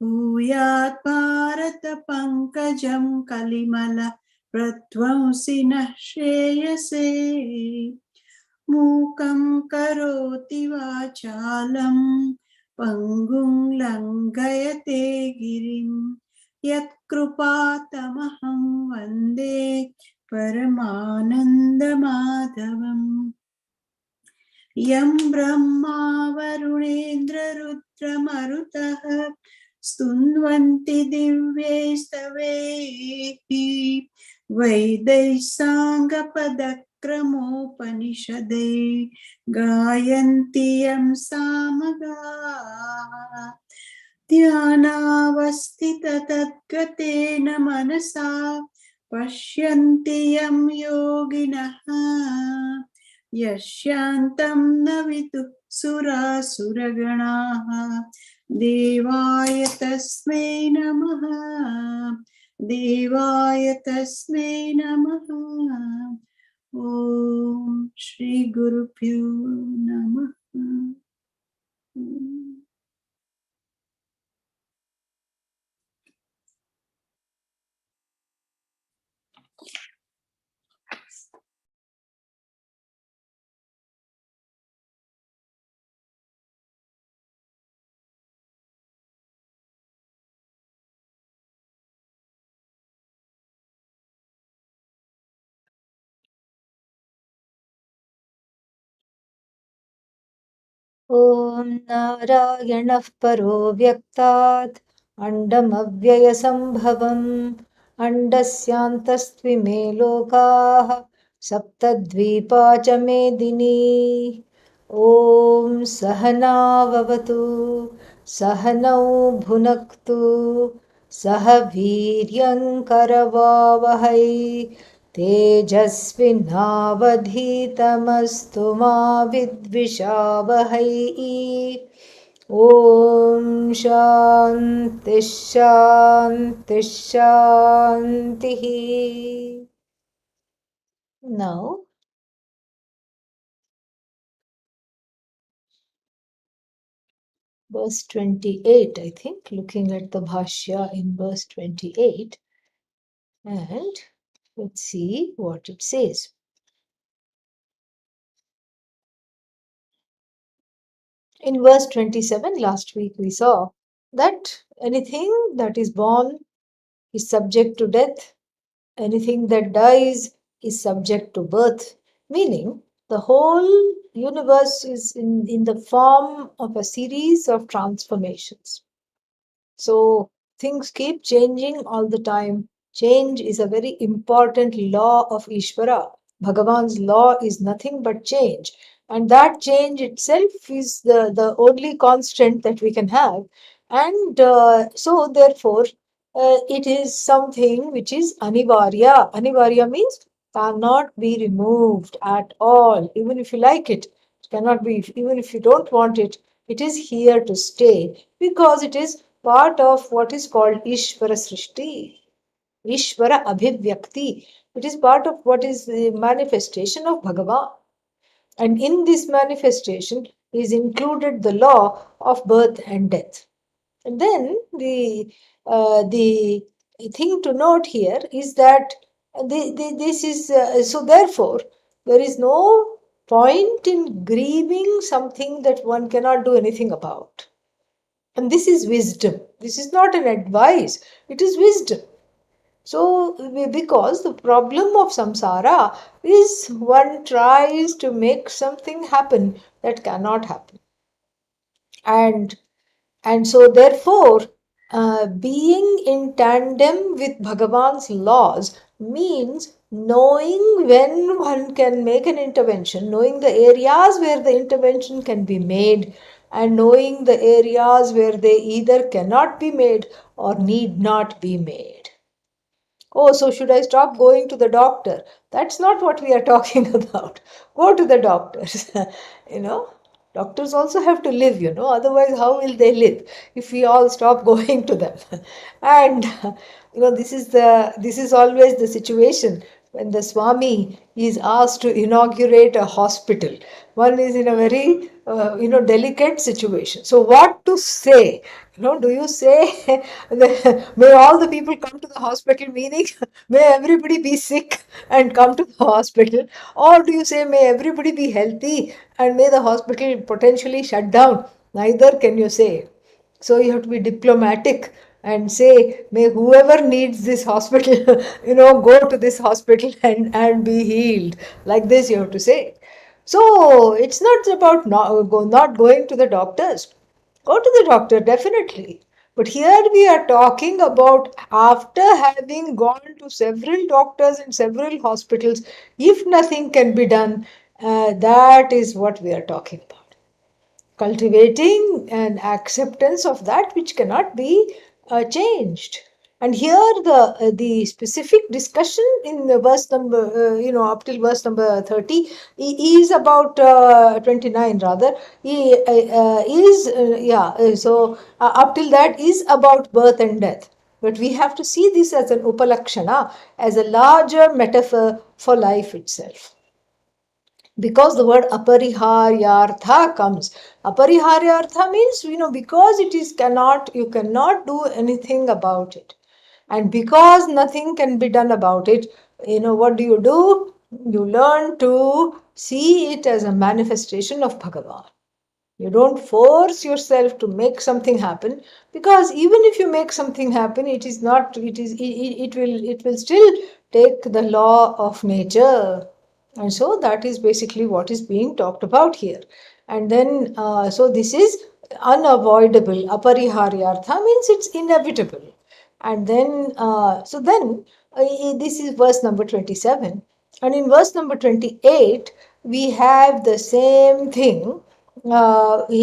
भूयात् भारत पङ्कजं कलिमल प्रध्वंसिनः श्रेयसे मूकं करोति वाचालं पङ्गुं लङ्घयते गिरिं यत्कृपातमहं वन्दे परमानन्दमाधवम् यं ब्रह्मा वरुणेन्द्ररुद्रमरुतः स्तुन्वन्ति दिव्यैस्तवैः वैदैः साङ्गपदक्रमोपनिषदैः गायन्ति यं सामगाः ध्यानावस्थिततद्गतेन मनसा पश्यन्ति यं योगिनः यस्यान्तं न विदुः सुरासुरगणाः देवाय तस्मै नमः देवाय तस्मै नमः ॐ श्री गुरुभ्यो नमः। ॐ नारायणः परो व्यक्तात् अण्डमव्ययसम्भवम् अण्डस्यान्तस्त्विमे लोकाः सप्तद्वीपा च मेदिनी ॐ सहनाववतु सहनौ भुनक्तु सह वीर्यङ्करवावहै तेजस्विनावधीतमस्तु मा विद्विषावहै ॐ शान्तिः शान्तिः शान्तिः। Now, verse 28, I think, looking at the Bhashya in verse 28, and let's see what it says. In verse 27, last week we saw that anything that is born is subject to death, anything that dies is subject to birth, meaning the whole universe is in the form of a series of transformations. So things keep changing all the time. Change is a very important law of Ishvara. Bhagavan's law is nothing but change. And that change itself is the only constant that we can have. And so, therefore, it is something which is anivarya. Anivarya means cannot be removed at all, even if you like it. It cannot be, even if you don't want it, it is here to stay because it is part of what is called Ishvara Srishti, Ishvara Abhivyakti. It is part of what is the manifestation of Bhagavan. And in this manifestation is included the law of birth and death. And then the thing to note here is that this is so therefore there is no point in grieving something that one cannot do anything about. And this is wisdom. This is not an advice, it is wisdom. So, because the problem of samsara is one tries to make something happen that cannot happen. And so, therefore, being in tandem with Bhagavan's laws means knowing when one can make an intervention, knowing the areas where the intervention can be made, and knowing the areas where they either cannot be made or need not be made. Oh, so should I stop going to the doctor? That's not what we are talking about. Go to the doctors. Doctors also have to live, otherwise, how will they live if we all stop going to them? And this is always the situation when the Swami is asked to inaugurate a hospital. One is in a very delicate situation. So what to say? Do you say may all the people come to the hospital, meaning may everybody be sick and come to the hospital, or do you say may everybody be healthy and may the hospital potentially shut down? Neither can you say. So you have to be diplomatic and say, may whoever needs this hospital, go to this hospital and be healed. Like this, you have to say. So it's not about not going to the doctors. Go to the doctor, definitely. But here we are talking about after having gone to several doctors and several hospitals, if nothing can be done, that is what we are talking about, cultivating an acceptance of that which cannot be changed. And here the specific discussion in the verse number up till verse number 30 is about 29 rather, is yeah so up till that is about birth and death. But we have to see this as an upalakshana, as a larger metaphor for life itself, because the word apariharyartha comes. Apariharyartha means, because it is you cannot do anything about it. And because nothing can be done about it, what do? You learn to see it as a manifestation of Bhagavan. You don't force yourself to make something happen, because even if you make something happen, it is not, it will still take the law of nature. And so that is basically what is being talked about here. And then, so this is unavoidable. Apariharyartha means it's inevitable. And then, this is verse number 27. And in verse number 28, we have the same thing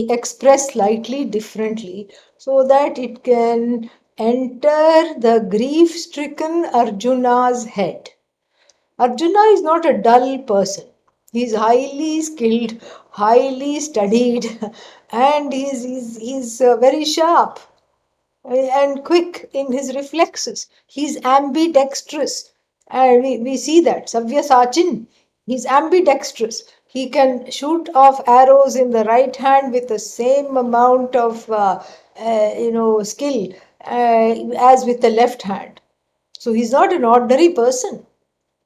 expressed slightly differently, so that it can enter the grief stricken Arjuna's head. Arjuna is not a dull person. He is highly skilled, highly studied, and he's very sharp and quick in his reflexes. He's ambidextrous. And we see that. Savyasachin, he's ambidextrous. He can shoot off arrows in the right hand with the same amount of skill as with the left hand. So he's not an ordinary person.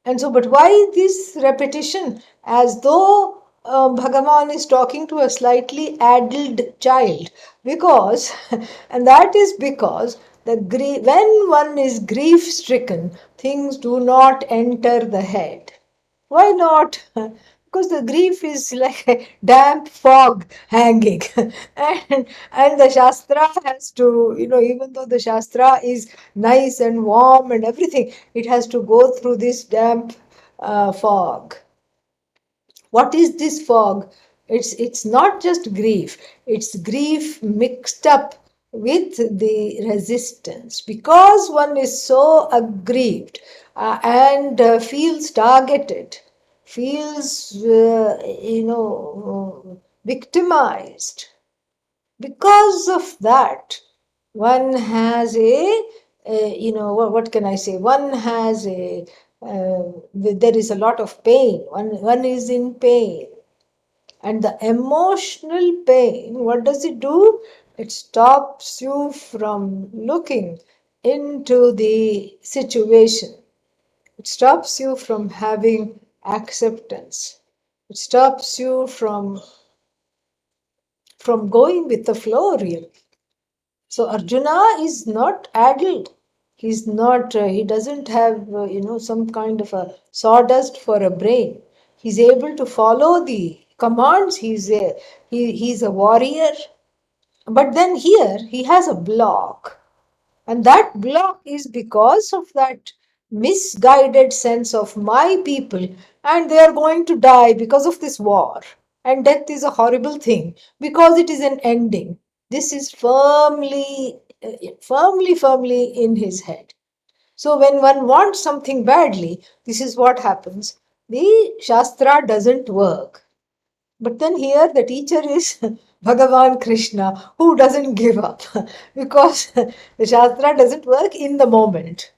And so, but why this repetition? As though Bhagavan is talking to a slightly addled child. Because, and that is because when one is grief stricken, things do not enter the head. Why not? Because the grief is like a damp fog hanging. and the Shastra has to, even though the Shastra is nice and warm and everything, it has to go through this damp fog. What is this fog? It's not just grief. It's grief mixed up with the resistance, because one is so aggrieved and feels targeted, feels victimized. Because of that, one has what can I say? One has there is a lot of pain. One is in pain. And the emotional pain, what does it do? It stops you from looking into the situation. It stops you from having acceptance. It stops you from going with the flow, really. So Arjuna is not addled. He's not. He doesn't have some kind of a sawdust for a brain. He's able to follow the commands. He's a warrior. But then here he has a block, and that block is because of that misguided sense of my people, and they are going to die because of this war. And death is a horrible thing because it is an ending. This is firmly in his head. So when one wants something badly, this is what happens. The Shastra doesn't work. But then here the teacher is Bhagavan Krishna, who doesn't give up because the Shastra doesn't work in the moment.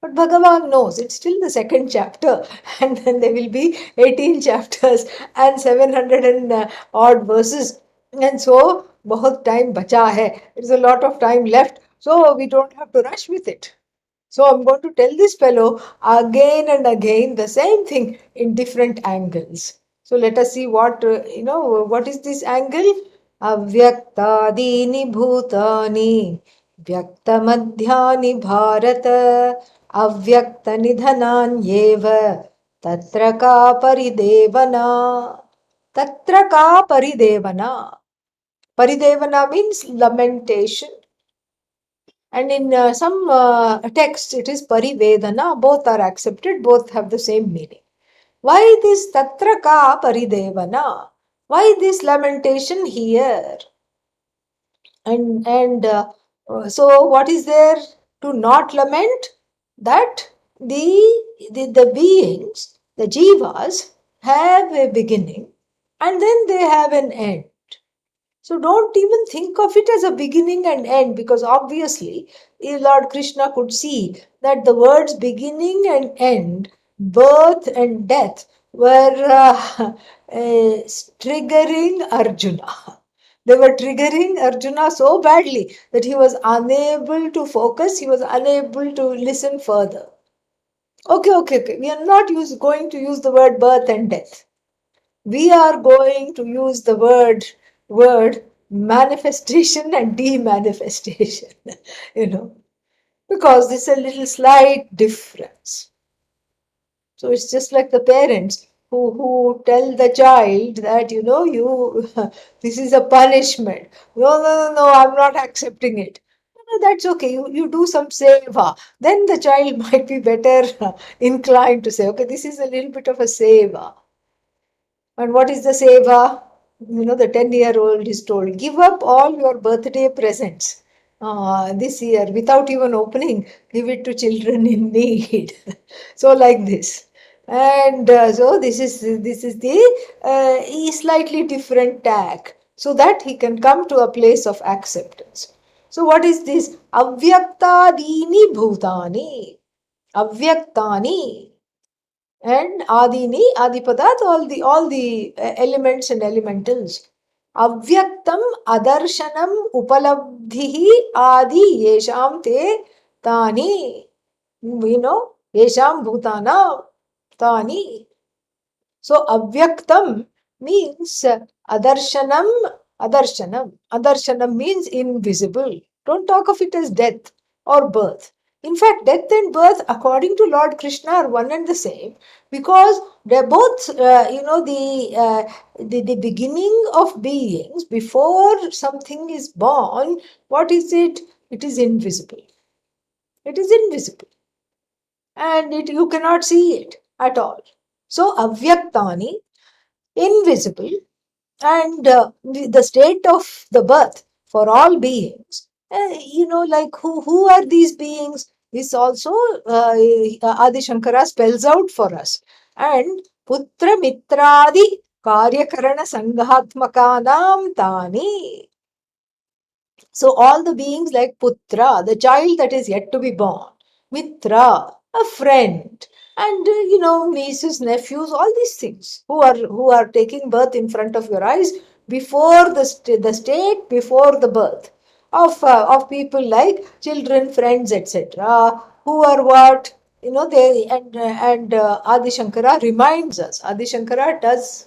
But Bhagavan knows it's still the second chapter, and then there will be 18 chapters and 700 and odd verses. And so, bahut time bacha hai. There's a lot of time left. So, we don't have to rush with it. So, I'm going to tell this fellow again and again the same thing in different angles. So, let us see what is this angle? Avyaktadini bhutani व्यक्तमध्यानि Bharat अव्यक्तनिधनान्येव तत्र का परिदेवना तत्र का परिदेवना paridevana means lamentation, and in some texts it is parivedana. Both are accepted, both have the same meaning. Why this tatra ka paridevana? Why this lamentation here? And so what is there to not lament? That the beings, the jivas, have a beginning and then they have an end. So don't even think of it as a beginning and end, because obviously Lord Krishna could see that the words beginning and end, birth and death were triggering Arjuna. They were triggering Arjuna so badly that he was unable to focus, he was unable to listen further. Okay. We are not going to use the word birth and death. We are going to use the word manifestation and demanifestation, because there's a little slight difference. So it's just like the parents who tell the child that, this is a punishment. No, I'm not accepting it. No, that's okay. You do some seva. Then the child might be better inclined to say, okay, this is a little bit of a seva. And what is the seva? The 10-year-old is told, give up all your birthday presents this year without even opening. Give it to children in need. So like this. And so this is the slightly different tack, so that he can come to a place of acceptance. So what is this? Avyaktadini bhutani. Avyaktani. And adini, adipadat, all the elements and elementals. Avyaktam adarshanam upalabdhihi adi yesham te tani. Yesham bhutana tani. So avyaktam means adarshanam. Adarshanam means invisible. Don't talk of it as death or birth. In fact, death and birth, according to Lord Krishna, are one and the same, because they're both, the beginning of beings. Before something is born, what is it? It is invisible. It is invisible. And you cannot see it at all. So, avyaktani, invisible, and the state of the birth for all beings. Like who are these beings? This also Adi Shankara spells out for us. And putra mitradi karyakarana sanghatmakanam tani. So all the beings like Putra, the child that is yet to be born, Mitra, a friend, and nieces, nephews, all these things who are taking birth in front of your eyes before the state before the birth of people like children, friends, etc. Who are what? They and Adi Shankara reminds us. Adi Shankara does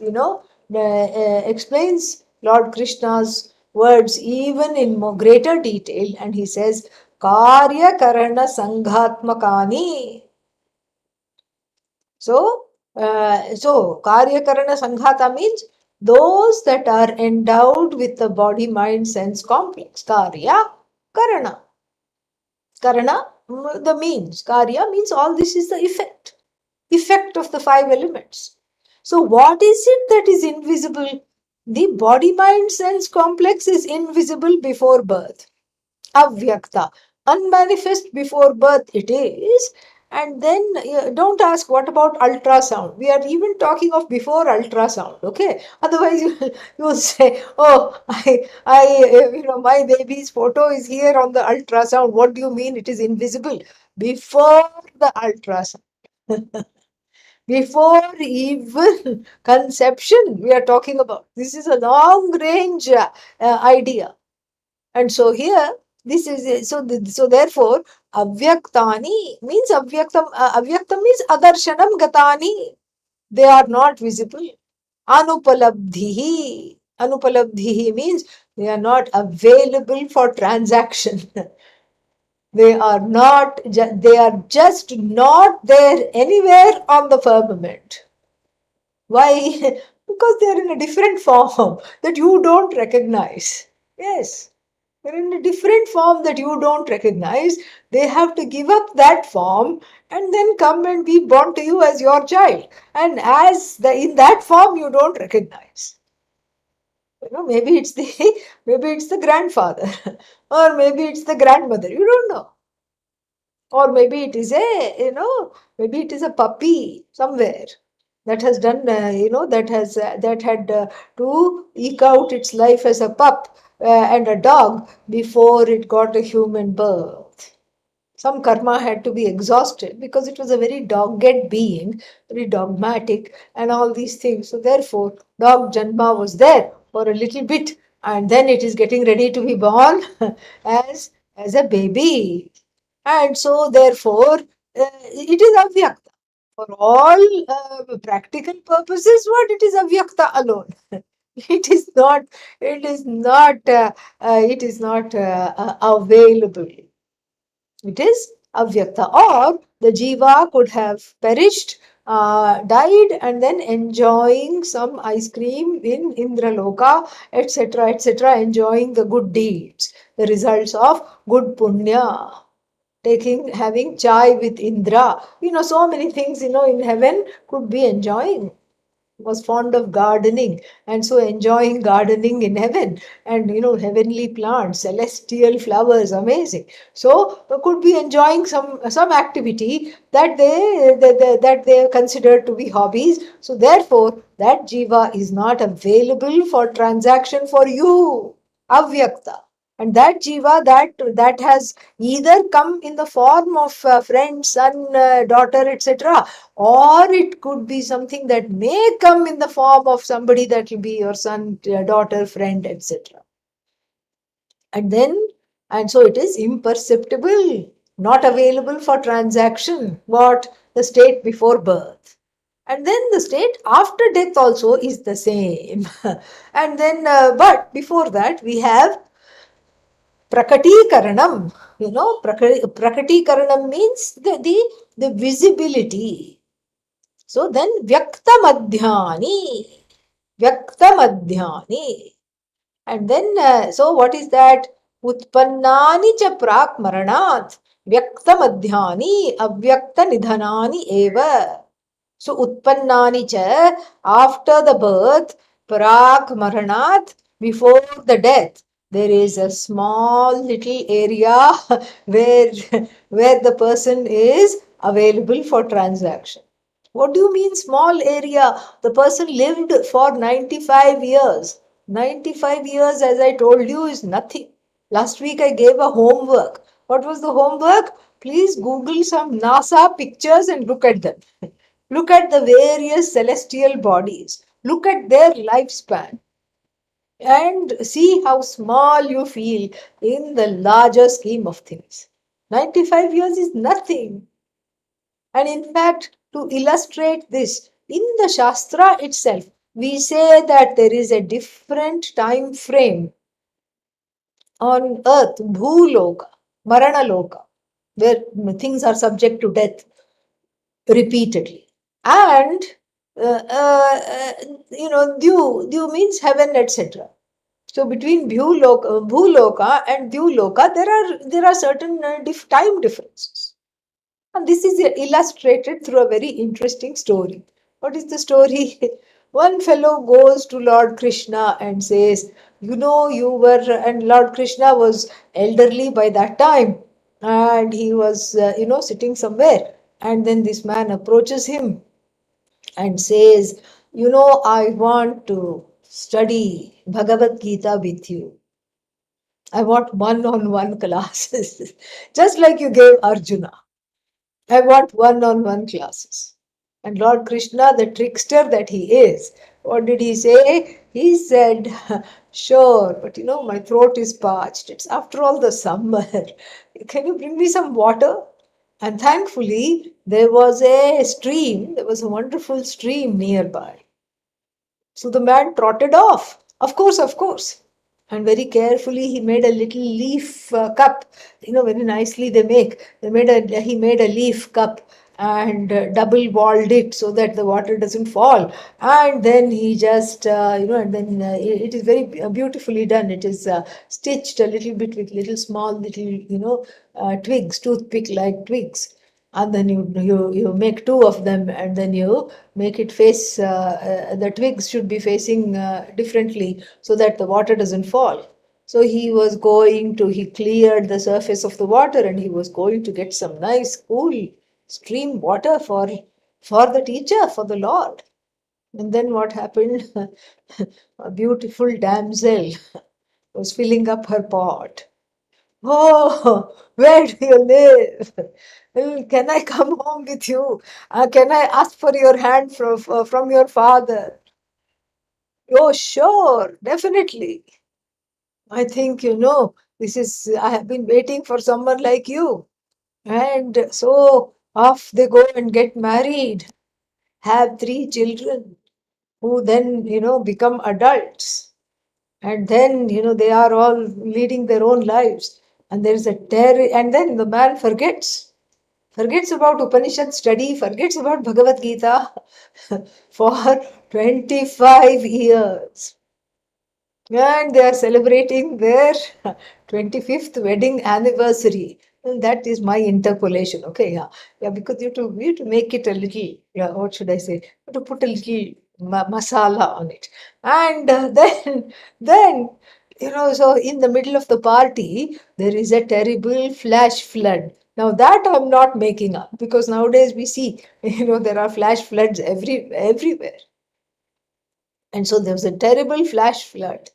explains Lord Krishna's words even in more greater detail, and he says karya karana sanghatmakani. So karya karana sanghata means those that are endowed with the body mind sense complex. Karya karana the means. Karya means all this is the effect of the 5 elements. So what is it that is invisible? The body mind sense complex is invisible before birth. Avyakta, unmanifest before birth it is. And then don't ask what about ultrasound. We are even talking of before ultrasound, okay? Otherwise you will say, oh, my baby's photo is here on the ultrasound. What do you mean it is invisible? before the ultrasound. Before even conception, we are talking about. This is a long range idea. And so here, this is so therefore, avyaktani means avyaktam means adarshanam gatani. They are not visible. Anupalabdhihi means they are not available for transaction. They are not, they are just not there anywhere on the firmament. Why? Because they are in a different form that you don't recognize. Yes, they're in a different form that you don't recognize. They have to give up that form and then come and be born to you as your child. And as in that form you don't recognize. Maybe it's the maybe it's the grandfather, or maybe it's the grandmother. You don't know. Or maybe it is maybe it is a puppy somewhere that has done, that had to eke out its life as a pup and a dog before it got a human birth. Some karma had to be exhausted because it was a very dogged being, very dogmatic, and all these things. So, therefore, dog Janma was there for a little bit, and then it is getting ready to be born as a baby. And so, therefore, it is avyakta. For all practical purposes, what it is avyakta alone. It is not. It is not. It is not available. It is avyakta, or the jiva could have perished, died, and then enjoying some ice cream in Indraloka, etc., etc., enjoying the good deeds, the results of good punya, having chai with Indra. So many things, in heaven could be enjoying. Was fond of gardening, and so enjoying gardening in heaven, and heavenly plants, celestial flowers, amazing. So could be enjoying some activity that they consider to be hobbies. So therefore that jiva is not available for transaction for you, avyakta. And that jiva, that has either come in the form of friend, son, daughter, etc., or it could be something that may come in the form of somebody that will be your son, daughter, friend, etc. And so it is imperceptible, not available for transaction. What? The state before birth. And then the state after death also is the same. And then, but before that, we have Prakatikaranam. Prakatikaranam means the visibility. So then Vyaktamadhyani. Vyaktamadhyani. And then, so what is that? Utpannani cha prak maranat. Vyaktamadhyani avyakta nidhanani eva. So Utpannani cha, after the birth, prak maranat, before the death, there is a small little area where, where the person is available for transaction. What do you mean small area? The person lived for 95 years. 95 years, as I told you, is nothing. Last week I gave a homework. What was the homework? Please Google some NASA pictures and look at them. Look at the various celestial bodies. Look at their lifespan and see how small you feel in the larger scheme of things. 95 years is nothing. And in fact, to illustrate this, in the Shastra itself, we say that there is a different time frame on earth, Bhuloka, Maranaloka, where things are subject to death repeatedly. And, Dyu means heaven, etc. So between Bhuloka and Dyuloka, there are certain time differences. And this is illustrated through a very interesting story. What is the story? One fellow goes to Lord Krishna and says, and Lord Krishna was elderly by that time, and he was, sitting somewhere. And then this man approaches him and says, I want to study Bhagavad Gita with you. I want one-on-one classes, just like you gave Arjuna. I want one-on-one classes. And Lord Krishna, the trickster that he is, what did he say? He said, sure, but my throat is parched. It's after all the summer. Can you bring me some water? And thankfully, there was a stream, there was a wonderful stream nearby. So the man trotted off. Of course, of course. And very carefully he made a little leaf cup. Very nicely they make. He made a leaf cup and double walled it so that the water doesn't fall. And then he just, and then it is very beautifully done. It is stitched a little bit with little small little, twigs, toothpick like twigs, and then you make two of them, and then you make it face the twigs should be facing differently so that the water doesn't fall. So he cleared the surface of the water, and he was going to get some nice cool stream water for the teacher, for the Lord. And then what happened? A beautiful damsel was filling up her pot. Oh, where do you live? Can I come home with you? Can I ask for your hand from your father? Oh, sure, definitely. I think, I have been waiting for someone like you. And so off they go and get married, have 3 children, who then, become adults. And then, they are all leading their own lives. And there's and then the man forgets about Upanishad study, forgets about Bhagavad Gita for 25 years. And they are celebrating their 25th wedding anniversary. And that is my interpolation. Okay, yeah. Yeah, because you have to make it a little, yeah, what should I say? You have to put a little masala on it. And then, so in the middle of the party, there is a terrible flash flood. Now that I'm not making up, because nowadays we see, there are flash floods everywhere. And so there was a terrible flash flood.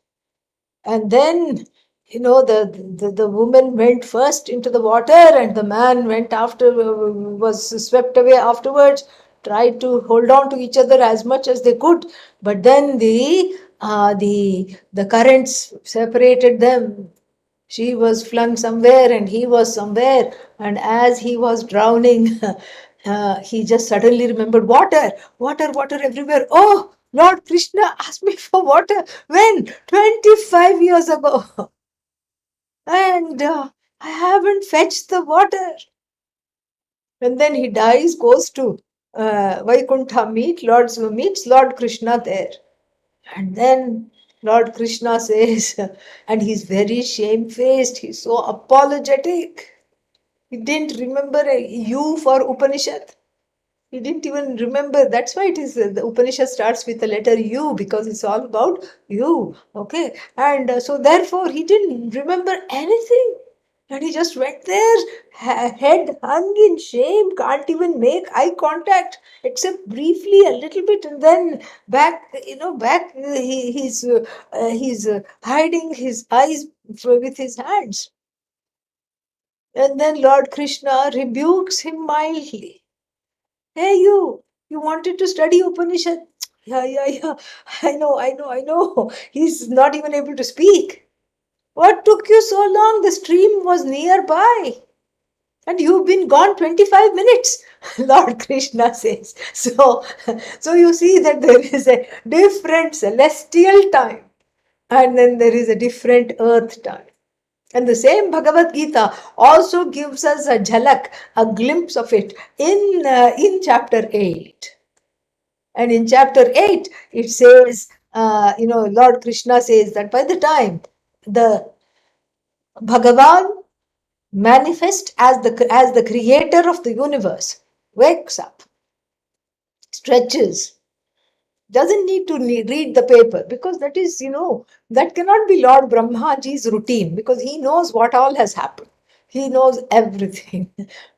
And then, the woman went first into the water, and the man went after, was swept away afterwards, tried to hold on to each other as much as they could. But then the currents separated them. She was flung somewhere and he was somewhere. And as he was drowning, he just suddenly remembered water, water, water everywhere. Oh, Lord Krishna asked me for water. When? 25 years ago. And I haven't fetched the water. And then he dies, goes to Vaikuntha, meets Lord Krishna there. And then Lord Krishna says, and he's very shamefaced, he's so apologetic. He didn't remember a U for Upanishad. He didn't even remember. That's why it is the Upanishad starts with the letter U, because it's all about you. Okay. And so therefore he didn't remember anything. And he just went there, head hung in shame, can't even make eye contact except briefly a little bit, and then back he's hiding his eyes with his hands. And then Lord Krishna rebukes him mildly. Hey, you wanted to study Upanishad? Yeah, yeah, yeah. I know. He's not even able to speak. What took you so long? The stream was nearby. And you've been gone 25 minutes, Lord Krishna says. So you see that there is a different celestial time, and then there is a different earth time. And the same Bhagavad Gita also gives us a jhalak, a glimpse of it in chapter 8. And in chapter 8, it says, Lord Krishna says that by the time the Bhagavan manifest as the creator of the universe wakes up, stretches, doesn't need to read the paper, because that is, that cannot be Lord Brahmaji's routine, because he knows what all has happened. He knows everything.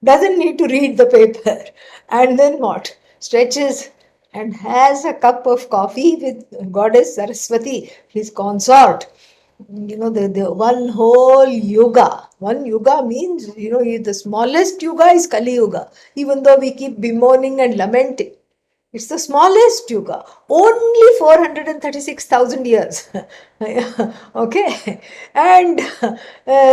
Doesn't need to read the paper. And then what? Stretches and has a cup of coffee with Goddess Saraswati, his consort. the one whole yuga. One yuga means, the smallest yuga is Kali Yuga, even though we keep bemoaning and lamenting. It's the smallest yuga, only 436,000 years. Okay, and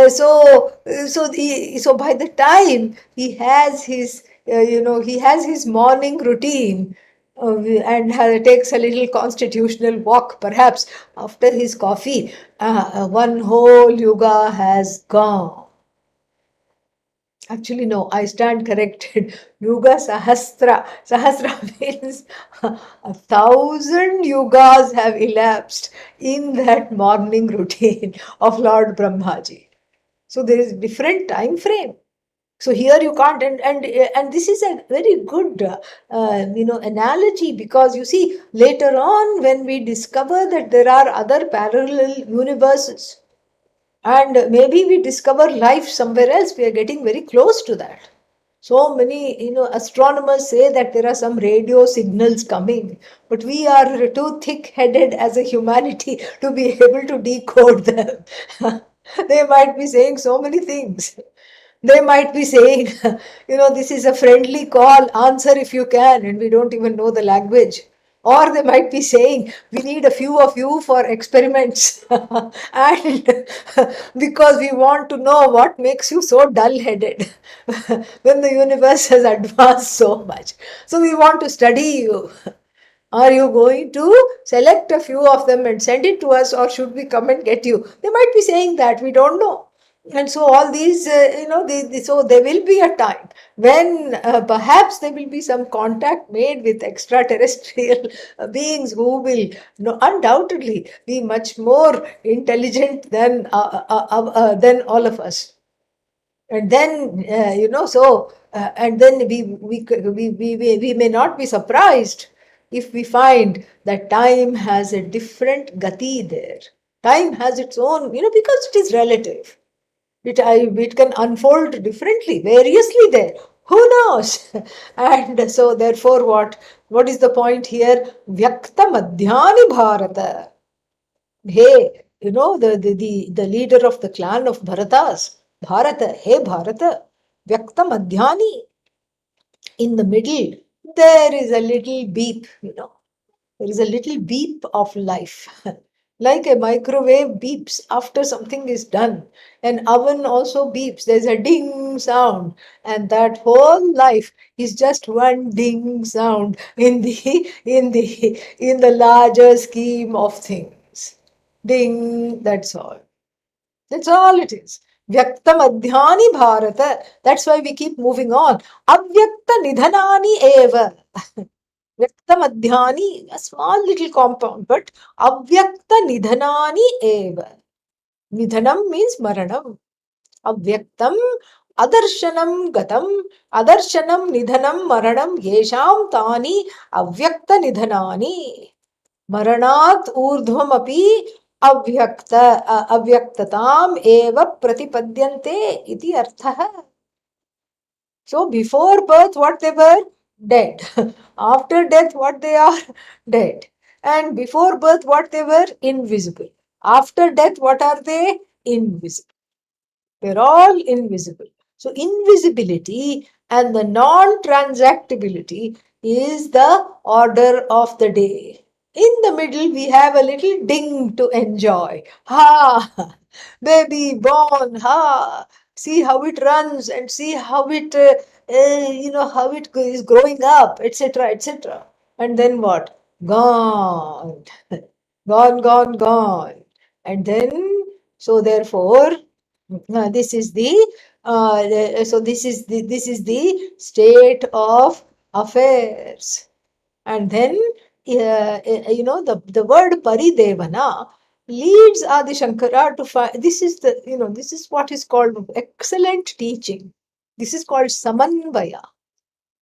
so by the time he has his, he has his morning routine, and takes a little constitutional walk, perhaps after his coffee, one whole yuga has gone. Actually, no, I stand corrected. Yuga Sahasra. Sahasra means 1,000 yugas have elapsed in that morning routine of Lord Brahmaji. So there is different time frame. So here you can't, and this is a very good analogy, because you see later on when we discover that there are other parallel universes, and maybe we discover life somewhere else, we are getting very close to that. So many, astronomers say that there are some radio signals coming, but we are too thick-headed as a humanity to be able to decode them. They might be saying so many things. They might be saying, this is a friendly call, answer if you can, and we don't even know the language. Or they might be saying, we need a few of you for experiments. And because we want to know what makes you so dull headed when the universe has advanced so much. So we want to study you. Are you going to select a few of them and send it to us, or should we come and get you? They might be saying that, we don't know. And so all these, so there will be a time when perhaps there will be some contact made with extraterrestrial beings who will undoubtedly be much more intelligent than all of us. And then, and then we may not be surprised if we find that time has a different gati there. Time has its own, because it is relative. It can unfold differently, variously there. Who knows? And so therefore what is the point here? Vyakta madhyani bharata. Hey, the leader of the clan of Bharatas, Bharata, hey Bharata, Vyakta madhyani. In the middle, there is a little beep, there is a little beep of life. Like a microwave beeps after something is done. An oven also beeps. There's a ding sound. And that whole life is just one ding sound in the larger scheme of things. Ding, that's all. That's all it is. Vyakta madhyani bharata. That's why we keep moving on. Avyakta nidhanani eva. Vyakta madhyani, a small little compound, but avyakta nidhanani eva. Nidhanam means maranam. Avyaktam adarshanam gatam. Adarshanam nidhanam maranam yesham tani avyakta nidhanani. मरणात् ऊर्ध्वमपि अव्यक्तताम् एव प्रतिपद्यन्ते इति अर्थः. So before birth, what they were? Dead. After death, what they are? Dead. And before birth, what they were? Invisible. After death, what are they? Invisible. They're all invisible. So invisibility and the non-transactability is the order of the day. In the middle, we have a little ding to enjoy. Ha! Baby born. Ha! See how it runs and see how it, how it is growing up, etc., etc. And then what? Gone. Gone. And then, so therefore, this is the state of affairs. And then the word paridevana leads Adi Shankara to find, this is what is called excellent teaching. This is called samanvaya,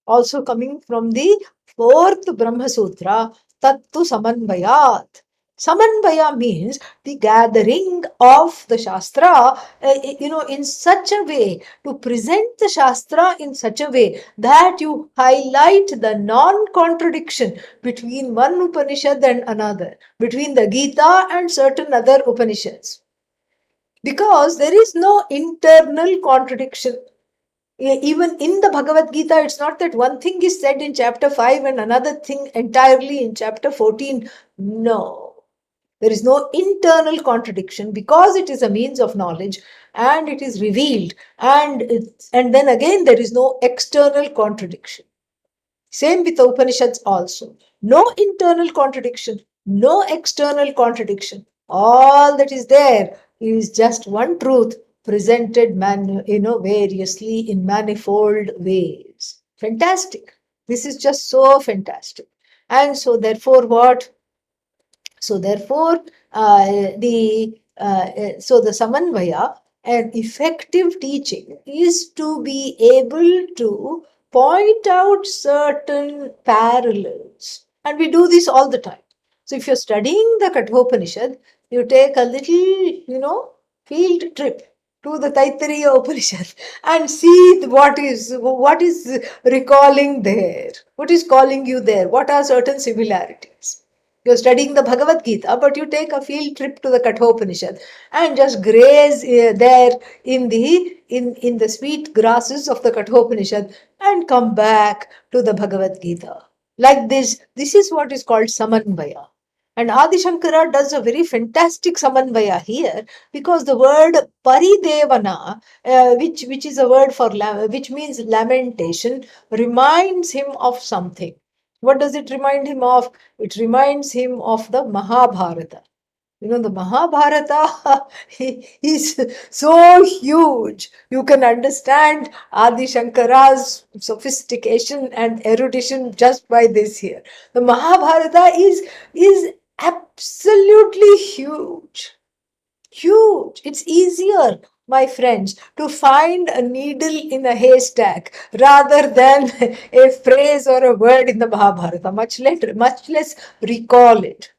also coming from the fourth Brahma Sutra, Tattu Samanvayat. Samanvaya means the gathering of the Shastra, in such a way, to present the Shastra in such a way that you highlight the non-contradiction between one Upanishad and another, between the Gita and certain other Upanishads. because there is no internal contradiction. Even in the Bhagavad Gita, it's not that one thing is said in chapter 5 and another thing entirely in chapter 14. No. There is no internal contradiction because it is a means of knowledge and it is revealed. And then again, there is no external contradiction. Same with the Upanishads also. No internal contradiction, no external contradiction. All that is there is just one truth presented variously in manifold ways. Fantastic. This is just so fantastic. And so therefore what? So therefore, the Samanvaya, an effective teaching, is to be able to point out certain parallels. And we do this all the time. So if you're studying the Kathopanishad, you take a little, field trip to the Taittiriya Upanishad and see what is recalling there, what is calling you there, what are certain similarities. You're studying the Bhagavad Gita, but you take a field trip to the Kathopanishad and just graze there in the sweet grasses of the Kathopanishad and come back to the Bhagavad Gita. Like this is what is called Samanvaya. And Adi Shankara does a very fantastic Samanvaya here because the word Paridevana, which is a word for which means lamentation, reminds him of something. What does it remind him of? It reminds him of the Mahabharata. The Mahabharata is so huge. You can understand Adi Shankara's sophistication and erudition just by this here. The Mahabharata is absolutely huge. Huge. It's easier, my friends, to find a needle in a haystack rather than a phrase or a word in the Mahabharata. Much less recall it.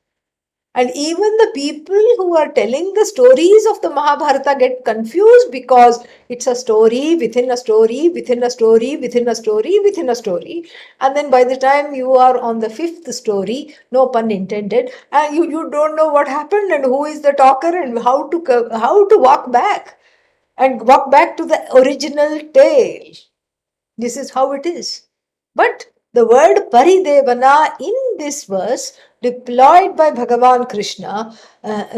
And even the people who are telling the stories of the Mahabharata get confused because it's a story within a story, within a story, within a story, within a story. And then by the time you are on the fifth story, no pun intended, and you don't know what happened and who is the talker and how to walk back and walk back to the original tale. This is how it is. But the word paridevana in this verse, deployed by Bhagavan Krishna,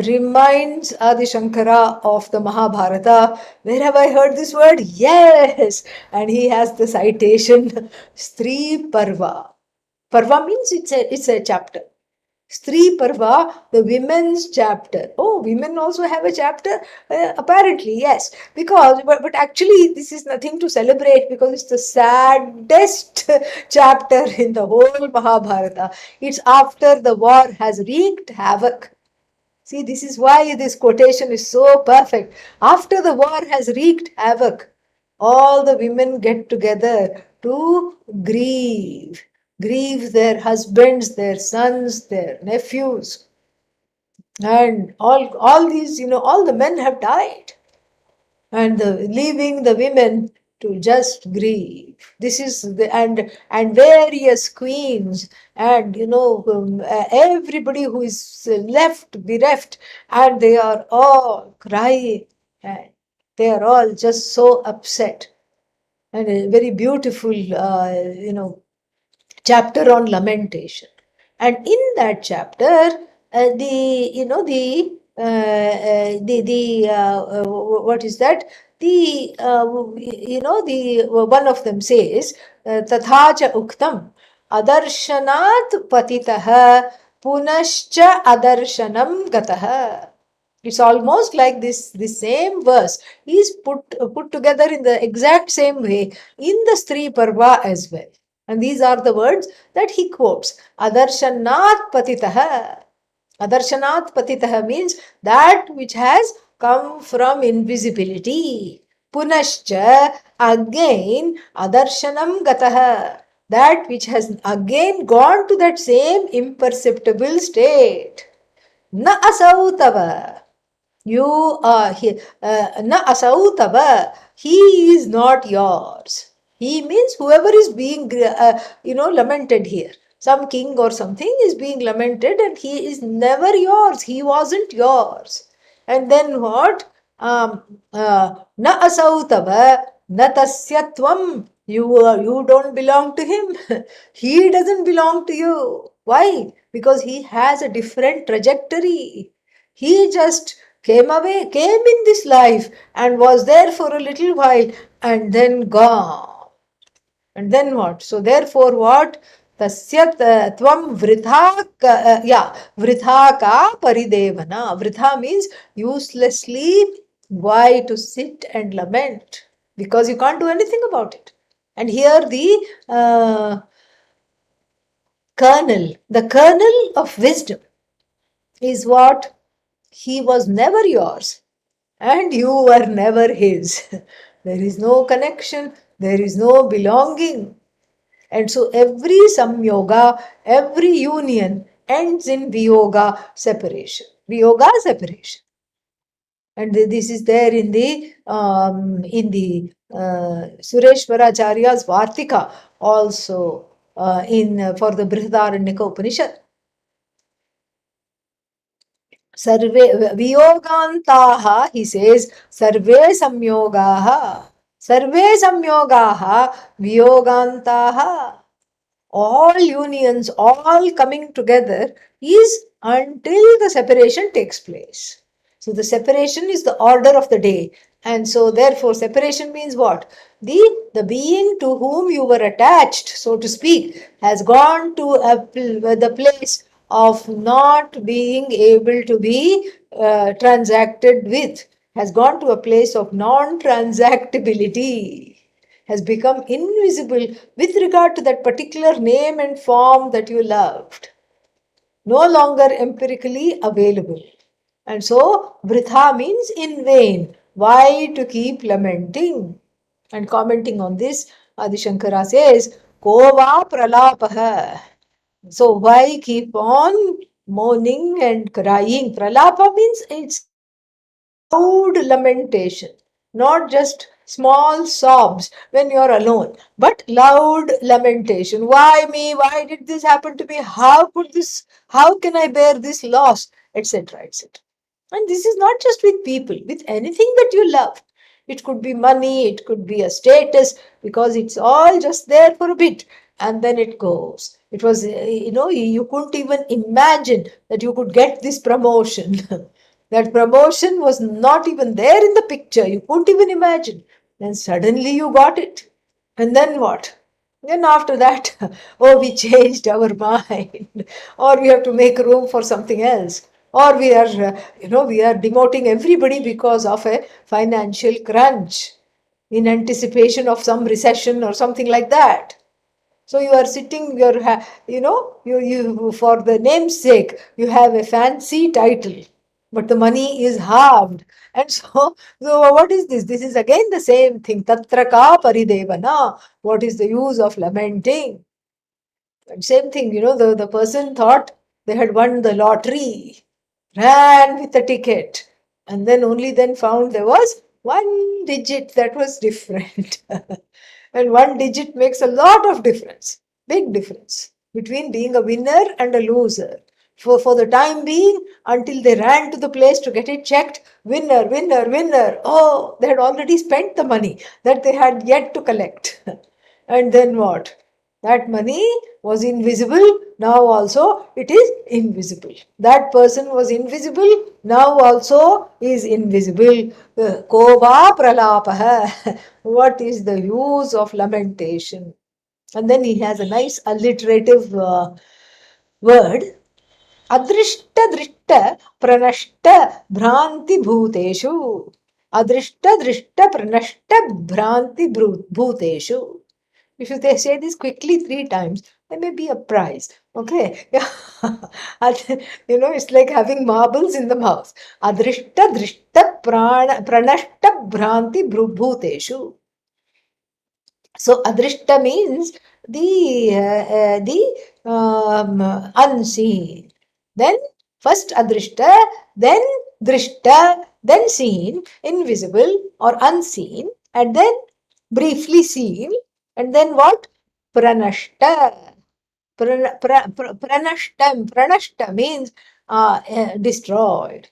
reminds Adi Shankara of the Mahabharata. Where have I heard this word? Yes! And he has the citation Stri Parva. Parva means it's a chapter. Stree Parva, the women's chapter. Oh, women also have a chapter? Apparently, yes. But actually, this is nothing to celebrate because it's the saddest chapter in the whole Mahabharata. It's after the war has wreaked havoc. See, this is why this quotation is so perfect. After the war has wreaked havoc, all the women get together to grieve. Grieve their husbands, their sons, their nephews. And all these, all the men have died. And leaving the women to just grieve. This is and various queens and everybody who is left bereft, and they are all crying and they are all just so upset. And a very beautiful chapter on lamentation. And in that chapter, what is that? The one of them says, Tathacha Uktam, Adarshanat Patitaha, Punascha Adarshanam Gataha. It's almost like this same verse is put together in the exact same way in the Stri Parva as well. And these are the words that he quotes. Adarshanat patitaha. Adarshanat patitaha means that which has come from invisibility. Punascha, again, adarshanam gataha. That which has again gone to that same imperceptible state. Na asau tava. You are na asau tava. He is not yours. He means whoever is being lamented here. Some king or something is being lamented and he is never yours. He wasn't yours. And then what? Na asau tava, na tasya tvam. You don't belong to him. He doesn't belong to you. Why? Because he has a different trajectory. He just came in this life and was there for a little while and then gone. And then what? So therefore what? Tasya tvam vritha vritha ka paridevana. Vritha means uselessly. Why to sit and lament? Because you can't do anything about it. And here the kernel of wisdom is what? He was never yours and you were never his. There is no connection, there is no belonging. And so every samyoga, every union ends in viyoga, separation. Viyoga, separation. And this is there in the Sureshwaracharya's Vartika, also in for the Brihadaranyaka Upanishad. Sarve viyogantaha, he says, sarve samyogaha, viyogantaha. All unions, all coming together is until the separation takes place. So the separation is the order of the day. And so therefore separation means what? The being to whom you were attached, so to speak, has gone to the place of not being able to be transacted with, has gone to a place of non-transactability, has become invisible with regard to that particular name and form that you loved, no longer empirically available. And so, vritha means in vain. Why to keep lamenting? And commenting on this, Adi Shankara says, Kova pralapaha. So, why keep on moaning and crying? Pralapa means it's loud lamentation, not just small sobs when you're alone, but loud lamentation. Why me? Why did this happen to me? How can I bear this loss? Etc. etc. And this is not just with people, with anything that you love. It could be money, it could be a status, because it's all just there for a bit and then it goes. It was, you couldn't even imagine that you could get this promotion. That promotion was not even there in the picture. You couldn't even imagine. Then suddenly you got it. And then what? Then after that, oh, we changed our mind, or we have to make room for something else, or we are demoting everybody because of a financial crunch in anticipation of some recession or something like that. So you are sitting, you for the namesake, you have a fancy title, but the money is halved. And so what is this? This is again the same thing. Tatra ka paridevana. What is the use of lamenting? And same thing, the person thought they had won the lottery, ran with the ticket, and then only then found there was one digit that was different. And one digit makes a lot of difference, big difference between being a winner and a loser. For the time being, until they ran to the place to get it checked, winner, winner, winner. Oh, they had already spent the money that they had yet to collect. And then what? That money was invisible, now also it is invisible. That person was invisible, now also is invisible. Kova pralapaha. What is the use of lamentation? And then he has a nice alliterative word. Adrishta drishta pranashta bhranti bhuteshu. Adrishta drishta pranashta bhranti bhuteshu. If you say this quickly 3 times, there may be a prize. Okay. It's like having marbles in the mouth. Adrishta drishta pranashta bhranti bhuteshu. So adrishta means the unseen. Then first adrishta, then drishta, then seen, invisible or unseen, and then briefly seen, and then what? Pranashta. Pranashta means destroyed.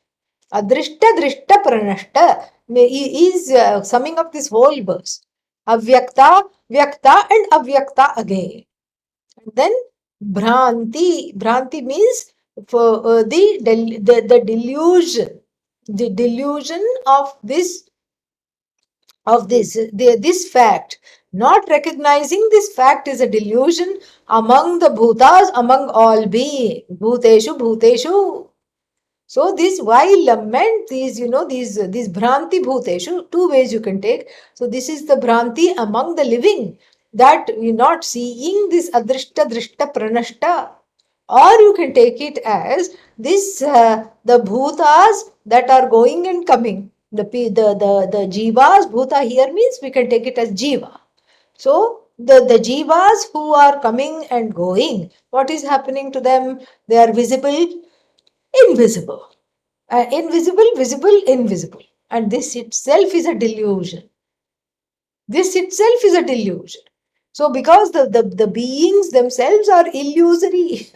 Adrishta, drishta, pranashta. is summing up this whole verse. Avyakta, Vyakta and Avyakta again. And then Bhranti. Bhranti means for the delusion. The delusion of this fact, not recognizing this fact is a delusion among the bhutas, among all beings. Bhuteshu, bhuteshu. So this why lament these bhranti bhuteshu, two ways you can take. So this is the bhranti among the living, that you're not seeing this adrishta drishta pranashta. Or you can take it as this the bhutas that are going and coming. The jivas, bhuta here means we can take it as jiva. So the jivas who are coming and going, what is happening to them? They are visible, invisible. Invisible, visible, invisible. And this itself is a delusion. This itself is a delusion. So because the beings themselves are illusory,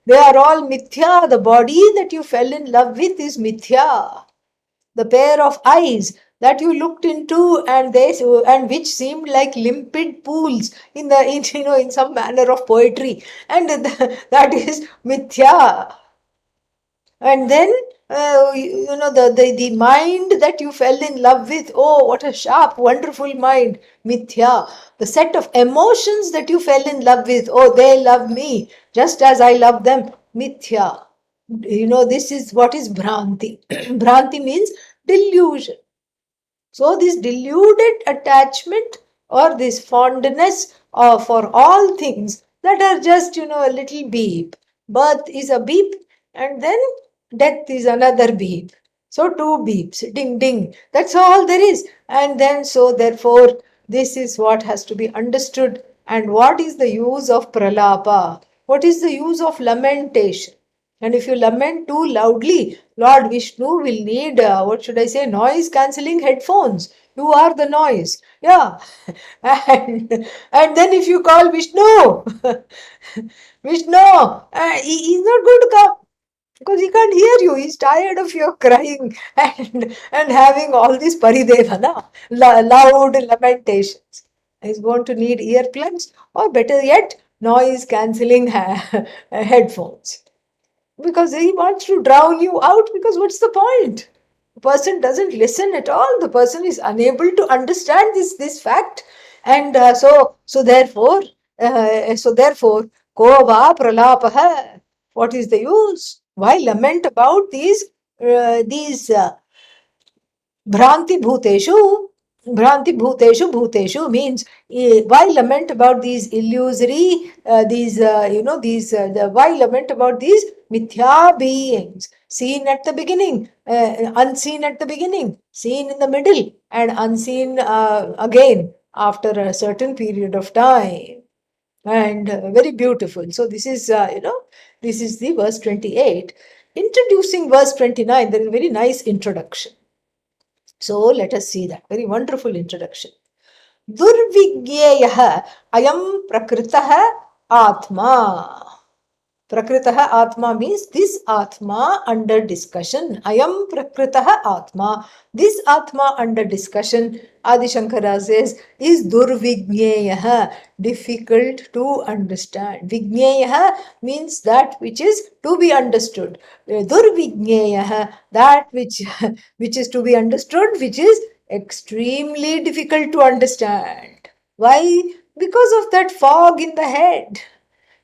they are all mithya. The body that you fell in love with is mithya. The pair of eyes that you looked into and which seemed like limpid pools in some manner of poetry, and that is mithya. And then the mind that you fell in love with, oh, what a sharp wonderful mind, mithya. The set of emotions that you fell in love with, oh, they love me just as I love them, mithya. This is what is bhranti. Bhranti means delusion. So this deluded attachment or this fondness for all things that are just, a little beep. Birth is a beep, and then death is another beep. So two beeps, ding ding. That's all there is. And then so therefore this is what has to be understood. And what is the use of pralapa? What is the use of lamentation? And if you lament too loudly, Lord Vishnu will need, what should I say, noise cancelling headphones. You are the noise. Yeah. And then if you call Vishnu, Vishnu, he's not going to come because he can't hear you. He's tired of your crying and having all these paridevana, loud lamentations. He's going to need earplugs, or better yet, noise cancelling headphones, because he wants to drown you out. Because what's the point? The person doesn't listen at all. The person is unable to understand this fact, and so therefore ko va pralapah. What is the use? Why lament about these Bhranti bhuteshu. Bhranti bhuteshu means why lament about these illusory, why lament about these mithya beings, seen at the beginning, unseen at the beginning, seen in the middle, and unseen again after a certain period of time. And very beautiful. So this is the verse 28. Introducing verse 29, there is a very nice introduction. So let us see that. Very wonderful introduction. Durvigyeyah ayam prakritah atma. Prakritah Atma means this Atma under discussion. Ayam Prakritah Atma. This Atma under discussion, Adi Shankara says, is Durvigneyaha, difficult to understand. Vigneyaha means that which is to be understood. Durvigneyaha, that which is to be understood, which is extremely difficult to understand. Why? Because of that fog in the head,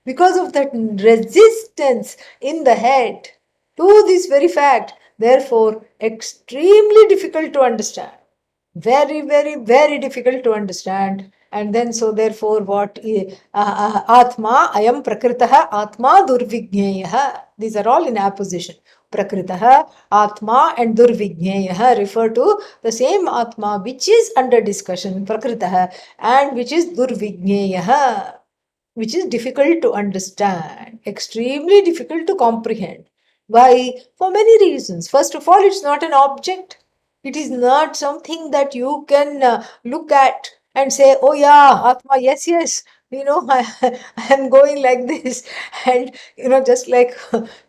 because of that resistance in the head to this very fact, therefore extremely difficult to understand, very very very difficult to understand. And then so therefore what atma ayam prakritah atma durvigneyah, these are all in apposition. Prakritah, Atma and Durvigneyah refer to the same Atma which is under discussion, Prakritah, and which is Durvigneyah, which is difficult to understand, extremely difficult to comprehend. Why? For many reasons. First of all, it's not an object. It is not something that you can look at and say, oh yeah, Atma, yes, yes, I am going like this. And, just like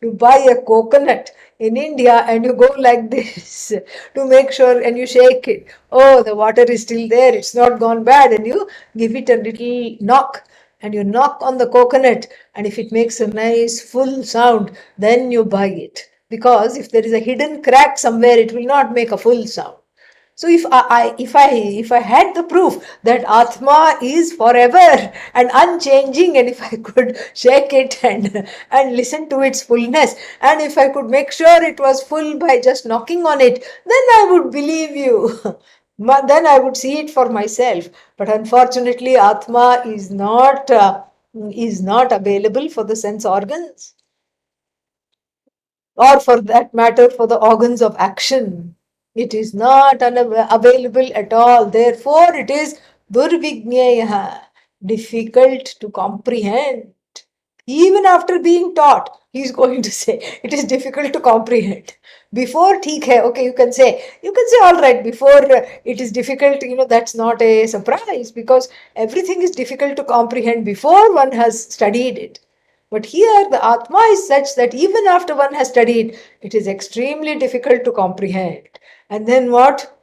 you buy a coconut, in India and you go like this to make sure and you shake it. Oh, the water is still there, it's not gone bad, and you give it a little knock and you knock on the coconut, and if it makes a nice full sound, then you buy it. Because if there is a hidden crack somewhere, it will not make a full sound. So if I had the proof that Atma is forever and unchanging, and if I could shake it and listen to its fullness, and if I could make sure it was full by just knocking on it, then I would believe you. Then I would see it for myself. But unfortunately, Atma is not available for the sense organs, or for that matter, for the organs of action. It is not available at all. Therefore, it is durvigneya, difficult to comprehend. Even after being taught, he is going to say it is difficult to comprehend. Before, theek hai, okay, you can say all right. Before it is difficult, that's not a surprise, because everything is difficult to comprehend before one has studied it. But here the Atma is such that even after one has studied, it is extremely difficult to comprehend. And then what?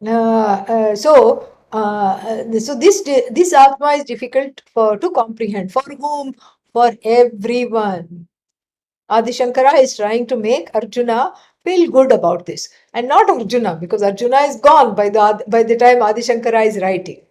So this Atma is difficult to comprehend. For whom? For everyone. Adi Shankara is trying to make Arjuna feel good about this, and not Arjuna, because Arjuna is gone by the time Adi Shankara is writing.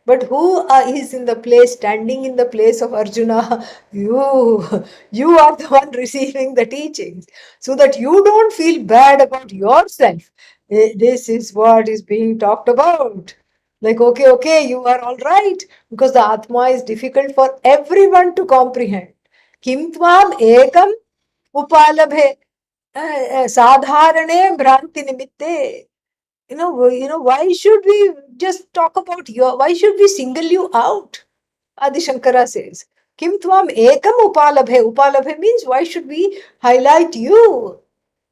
But who is in the place, standing in the place of Arjuna? You are the one receiving the teachings, so that you don't feel bad about yourself. This is what is being talked about. Like, okay, you are all right, because the Atma is difficult for everyone to comprehend. Kim tvam ekam upalabhe sadharane bhranti nimitte. Why should we just talk about why should we single you out? Adi Shankara says, Kim tvam ekam upalabhe. Upalabhe means why should we highlight you?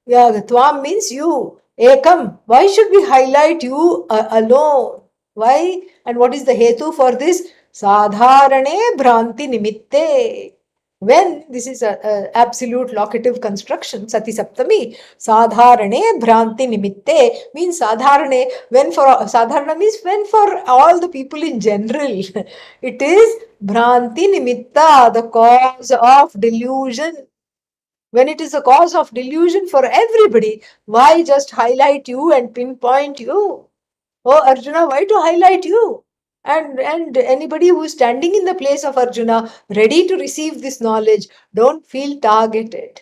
Yeah, tvam means you. Ekam. Why should we highlight you alone? Why? And what is the hetu for this? Sadharane bhranti nimitte. When this is a absolute locative construction, Sati Saptami, Sadharane Bhranti Nimitte means Sadharane, Sadharana means when for all the people in general. It is Bhranti Nimitta, the cause of delusion. When it is a cause of delusion for everybody, why just highlight you and pinpoint you? Oh, Arjuna, why to highlight you? And anybody who is standing in the place of Arjuna, ready to receive this knowledge, don't feel targeted.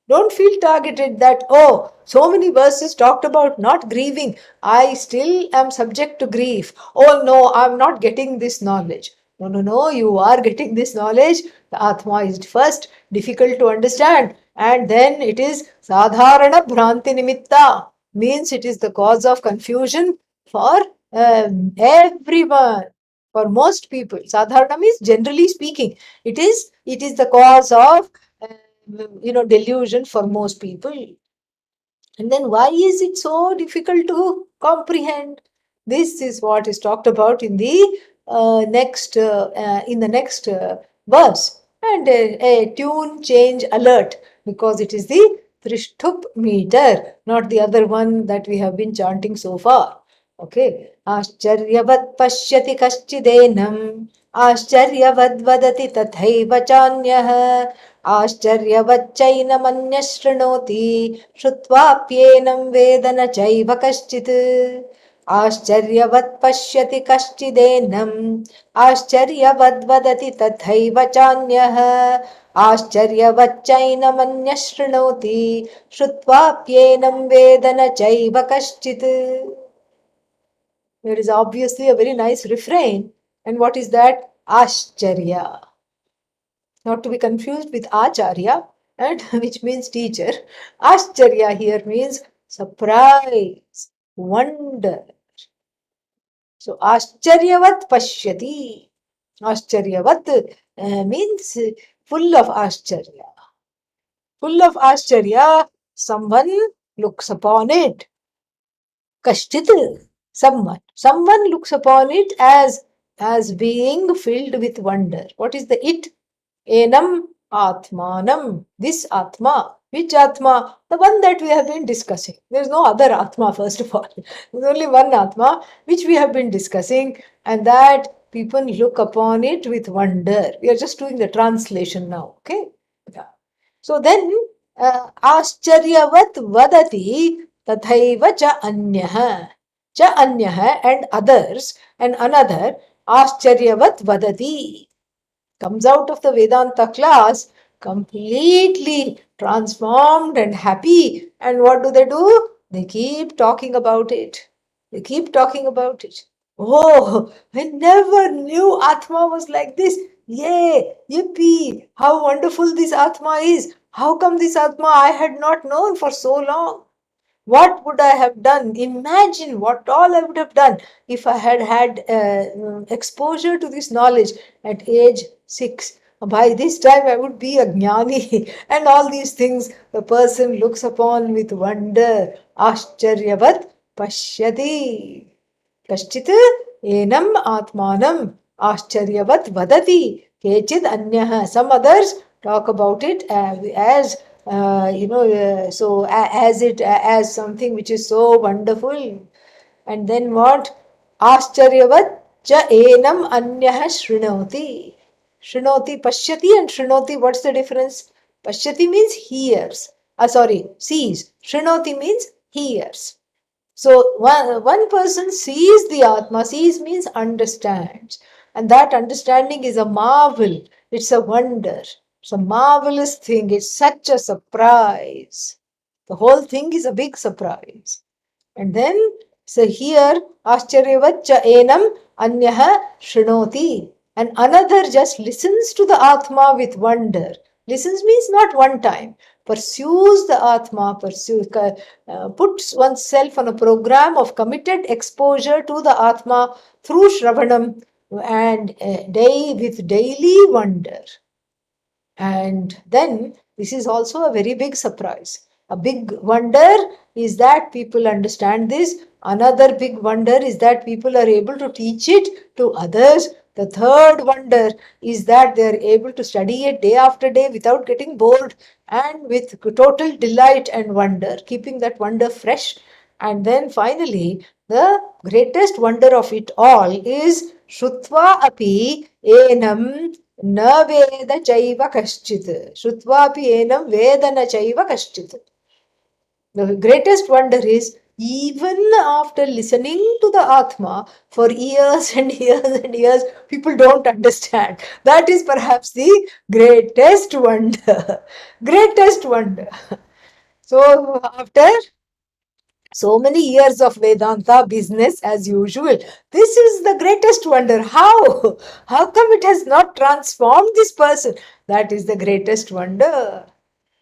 Don't feel targeted that, oh, so many verses talked about not grieving. I still am subject to grief. Oh no, I'm not getting this knowledge. No, you are getting this knowledge. The Atma is first difficult to understand, and then it is Sadharana Bhranti Nimitta, means it is the cause of confusion for everyone, for most people. Sadharana means generally speaking. It is the cause of delusion for most people. And then why is it so difficult to comprehend? This is what is talked about in the next verse. And a tune change alert, because it is the Trishtup meter, not the other one that we have been chanting so far. Okay. Ascharyavat pashyati kashchidenam. Ascharyavad vadati tathaiva chanyah. आश्चर्यवच्चैनमन्यः शृणोति श्रुत्वाप्येनं वेद न चैव कश्चित् आश्चर्यवत् पश्यति कश्चिदेनम् आश्चर्यवद्वदति तथैव चान्यः आश्चर्यवच्चैनमन्यः शृणोति श्रुत्वाप्येनं वेद न चैव कश्चित्. There is obviously a very nice refrain. And what is that? Ashcharya. Not to be confused with Acharya, and which means teacher. Ashcharya here means surprise, wonder. So Ascharyavat Pashyati. Ascharyavat means full of Ascharya. Full of Ascharya, someone looks upon it. Kashchit, someone looks upon it as being filled with wonder. What is the it? Enam Atmanam, this Atma. Which Atma? The one that we have been discussing. There is no other Atma, first of all. There is only one Atma which we have been discussing, and that people look upon it with wonder. We are just doing the translation now. Okay? Yeah. So then, Ascharyavat vadati tathaiva cha anyah. Cha anyah, and others, and another, Ascharyavat vadati, comes out of the Vedanta class completely transformed and happy. And what do? They keep talking about it. They keep talking about it. Oh, I never knew Atma was like this. Yay, yippee, how wonderful this Atma is. How come this Atma I had not known for so long? What would I have done? Imagine what all I would have done if I had had exposure to this knowledge at age 6. By this time, I would be a jnani, and all these things the person looks upon with wonder. Ascharyavat pashyati. कश्चित् एनम् आत्मानम् आश्चर्यवत् वदति केचित् अन्यः. Some others talk about it as as something which is so wonderful. And then what? Ascharyavat cha enam anyah shrinoti. Shrinoti, pashyati and shrinoti, what's the difference? Pashyati means hears. Sees. Shrinoti means hears. So one person sees the Atma. Sees means understands. And that understanding is a marvel. It's a wonder. It's a marvelous thing. It's such a surprise. The whole thing is a big surprise. And then, so here, Ascharyavat cha enam anyah shrinoti. And another just listens to the Atma with wonder. Listens means not one time. Pursues the Atma, puts oneself on a program of committed exposure to the Atma through Shravanam and with daily wonder. And then this is also a very big surprise. A big wonder is that people understand this. Another big wonder is that people are able to teach it to others. The third wonder is that they are able to study it day after day without getting bored and with total delight and wonder, keeping that wonder fresh. And then finally, the greatest wonder of it all is Shrutva api enam na veda chaiva kaschit. Shrutva api enam veda na chaiva kaschit. The greatest wonder is even after listening to the Atma for years and years and years, people don't understand. That is perhaps the greatest wonder. Greatest wonder. So after so many years of Vedanta business as usual, this is the greatest wonder. How? How come it has not transformed this person? That is the greatest wonder.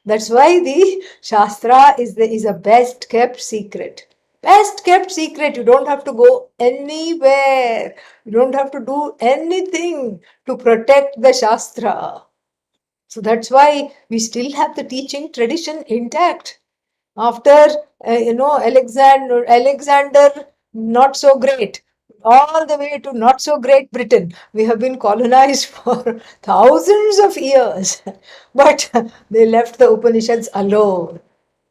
That's why the Shastra is a best kept secret. Best kept secret. You don't have to go anywhere. You don't have to do anything to protect the Shastra. So that's why we still have the teaching tradition intact. After Alexander not so great, all the way to not so great Britain, we have been colonized for thousands of years, but they left the Upanishads alone.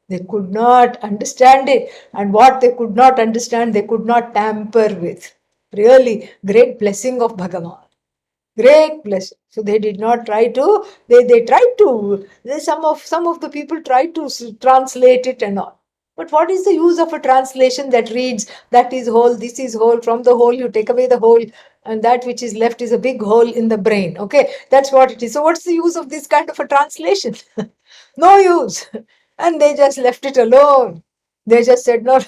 They could not understand it, and what they could not understand, they could not tamper with. Really great blessing of Bhagavan. Great blessing. So they did not try to, they tried to, some of the people tried to translate it and all. But what is the use of a translation that reads, that is whole, this is whole, from the whole you take away the whole, and that which is left is a big hole in the brain. Okay, that's what it is. So what's the use of this kind of a translation? No use. And they just left it alone. They just said, no,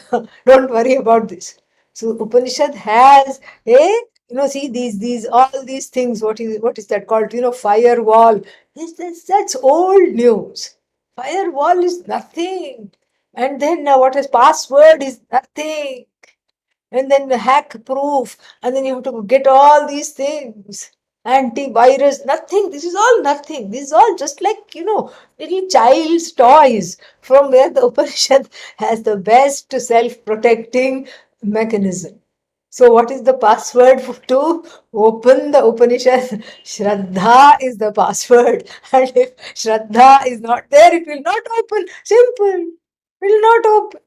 don't worry about this. So Upanishad has a, see these all these things. What is that called? Firewall. That's old news. Firewall is nothing. And then what is password is nothing. And then the hack proof. And then you have to get all these things. Antivirus, nothing. This is all nothing. This is all just like, little child's toys, from where the Upanishad has the best self-protecting mechanism. So what is the password to open the Upanishad? Shraddha is the password. And if Shraddha is not there, it will not open. Simple. It will not open.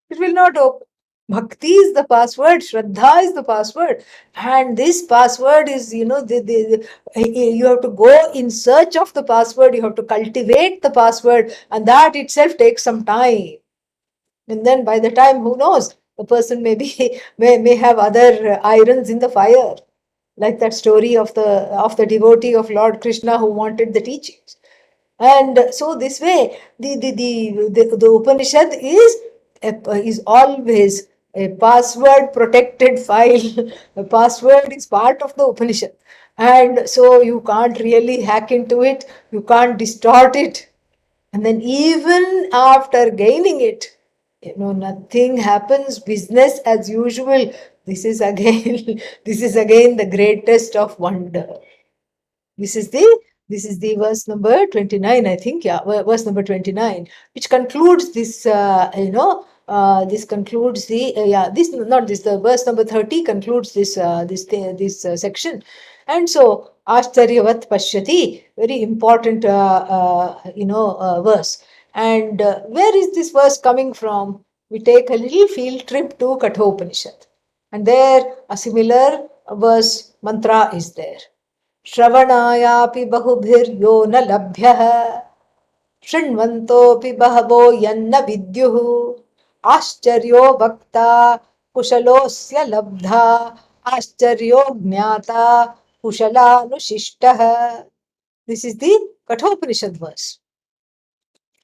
It will not open. Bhakti is the password. Shraddha is the password. And this password is, you have to go in search of the password. You have to cultivate the password. And that itself takes some time. And then by the time, who knows, the person may be may have other irons in the fire, like that story of the devotee of Lord Krishna who wanted the teachings. And so this way, the Upanishad is always a password protected file. The password is part of the Upanishad, and so you can't really hack into it. You can't distort it. And then even after gaining it, nothing happens, business as usual. This is again, this is again the greatest of wonder. This is the verse number 29, I think. Yeah, verse number 29, which concludes this, this concludes the, this, not this, the verse number 30 concludes this section. And so, Ashtaryavat Pashyati, very important, verse. And where is this verse coming from? We take a little field trip to Kathopanishad. And there, a similar verse, mantra is there. श्रवणायापि बहुभिर्यो न लभ्यः शृण्वन्तोऽपि बहवो यन्न विद्युः आश्चर्यो वक्ता कुशलोऽस्य लब्धा आश्चर्यो ज्ञाता कुशलानुशिष्टः. This is the Kathopanishad verse.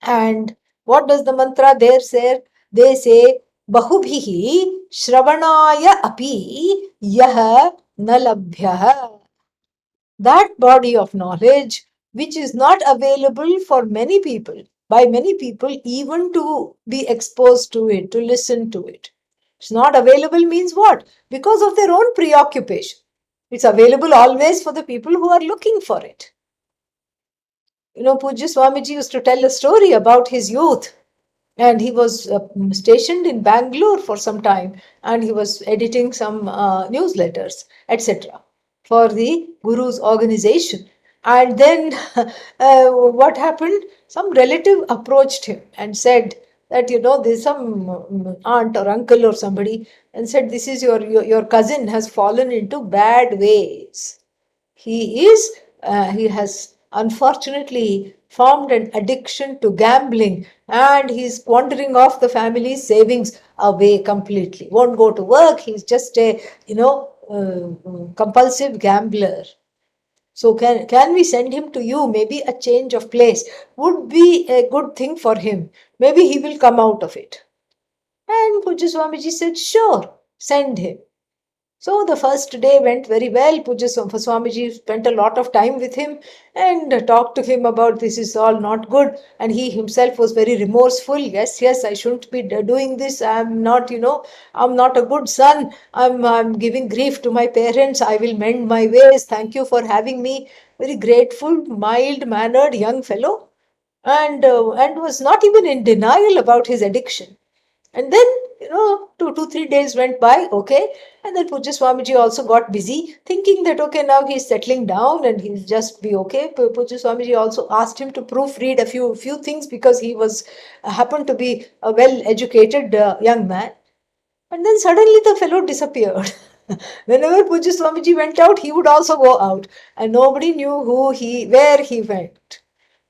And what does the mantra there say? They say, Bahubhihi Shravanaya api yah na labhyah. That body of knowledge which is not available for many people, by many people, even to be exposed to it, to listen to it. It's not available means what? Because of their own preoccupation. It's available always for the people who are looking for it. Pujya Swamiji used to tell a story about his youth. And he was stationed in Bangalore for some time, and he was editing some newsletters, etc., for the Guru's organization. And then what happened? Some relative approached him and said that, there's some aunt or uncle or somebody, and said, this is your cousin has fallen into bad ways. He has unfortunately formed an addiction to gambling, and he's squandering off the family's savings away completely. Won't go to work. He's just a, compulsive gambler. So can we send him to you? Maybe a change of place would be a good thing for him. Maybe he will come out of it. And Pujya Swamiji said, sure, send him. So the first day went very well. Pujya Swamiji spent a lot of time with him and talked to him about this is all not good. And he himself was very remorseful. Yes, I shouldn't be doing this. I'm not, I'm not a good son. I'm giving grief to my parents. I will mend my ways. Thank you for having me. Very grateful, mild-mannered young fellow. And was not even in denial about his addiction. And then, 2-3 days went by, okay. And then Pujya Swamiji also got busy, thinking that, okay, now he's settling down and he'll just be okay. Pujya Swamiji also asked him to proofread a few things because he was happened to be a well-educated young man. And then suddenly the fellow disappeared. Whenever Pujya Swamiji went out, he would also go out. And nobody knew where he went.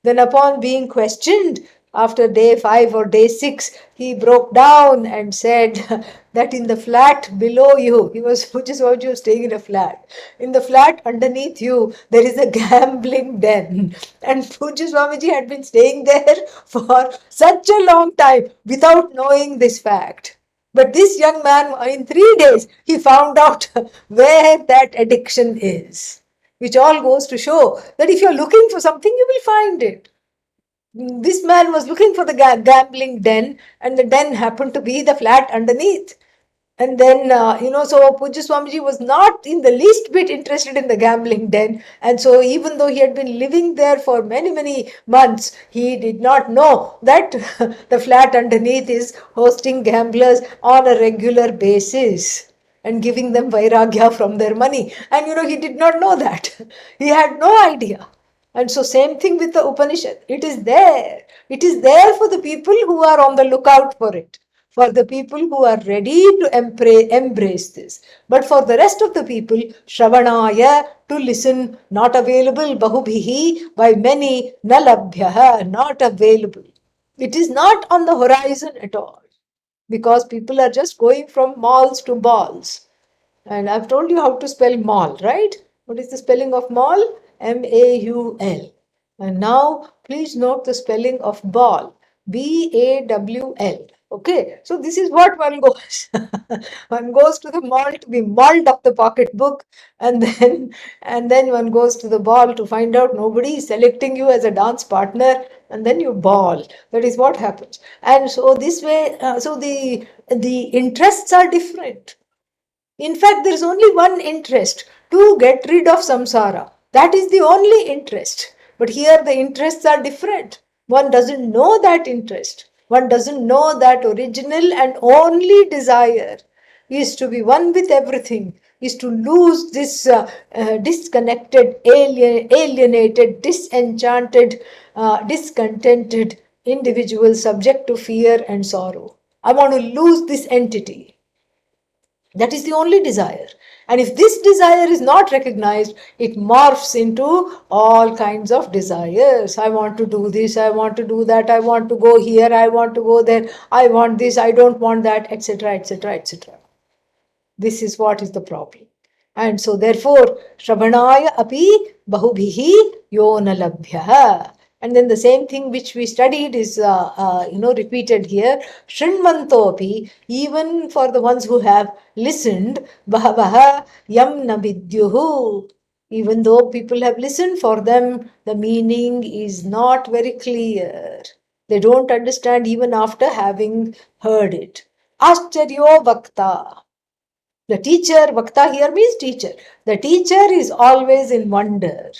Then upon being questioned, after day 5 or day 6, he broke down and said that in the flat below you, Pujya Swamiji was staying in a flat. In the flat underneath you, there is a gambling den. And Pujya Swamiji had been staying there for such a long time without knowing this fact. But this young man, in 3 days, he found out where that addiction is. Which all goes to show that if you're looking for something, you will find it. This man was looking for the gambling den, and the den happened to be the flat underneath. And then, so Pujya Swamiji was not in the least bit interested in the gambling den. And so even though he had been living there for many, many months, he did not know that the flat underneath is hosting gamblers on a regular basis. and giving them vairagya from their money. And he did not know that. He had no idea. And so same thing with the Upanishad. It is there. It is there for the people who are on the lookout for it, for the people who are ready to embrace this. But for the rest of the people, Shravanaya, to listen, not available, Bahubhihi, by many, Nalabhyaha, not available. It is not on the horizon at all, because people are just going from malls to balls. And I've told you how to spell mall, right? What is the spelling of mall? M-A-U-L. And now please note the spelling of ball. B-A-W-L. Okay, so this is what one goes. One goes to the mall to be mauled of the pocketbook, and then one goes to the ball to find out nobody is selecting you as a dance partner, and then you ball. That is what happens. And so this way, so the interests are different. In fact, there is only one interest, to get rid of samsara. That is the only interest. But here the interests are different. One doesn't know that interest. One doesn't know that original and only desire is to be one with everything, is to lose this disconnected, alienated, disenchanted, discontented individual subject to fear and sorrow. I want to lose this entity. That is the only desire. And if this desire is not recognized, it morphs into all kinds of desires. I want to do this, I want to do that, I want to go here, I want to go there, I want this, I don't want that, etc., etc., etc. This is what is the problem. And so therefore, Shravanaya api bahubhihi yonalabhyaha. And then the same thing which we studied is, repeated here. Shrinvantopi, even for the ones who have listened, bahavaha yam navidyuhu. Even though people have listened, for them the meaning is not very clear. They don't understand even after having heard it. Ascharyo vakta. The teacher, Vakta here means teacher. The teacher is always in wonder.